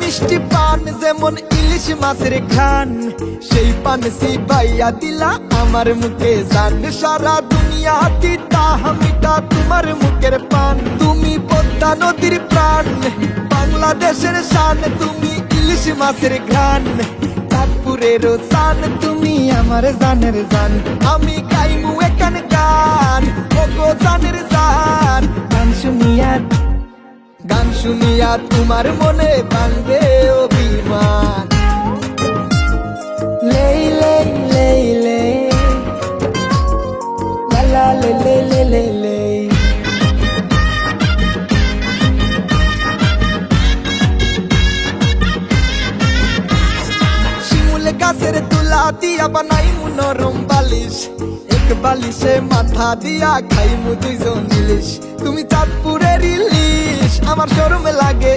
মিষ্টি পান যেমন ইলিশ মাছের খান, সেই পান সিবাইয়া দিলা আমার মুখে জান। সারা দুনিয়া দিতা হামিটা তোমার মুখের পান। তুমি পদ্মা নদীর প্রাণ, বাংলাদেশের শান, তুমি ইলিশ মাছের ঘ্রাণ, চাঁদপুরের জান, তুমি আমার জানের জান। আমি গাইমু একান গান, ওগো জানের জান। গান শুনিয়া তোমার মনে ভাঙবে অভিমান। লেই লেই লেই লেই লা লা লে লে লে লে লে। শিমুল গাছের তুলা দিয়া বানাইমু নরম বালিশ, এক বালিশে মাথা দিয়া খাইমু দুইজন ইলিশ। তুমি চাঁদপুরের ইলিশ, আমার শরম লাগে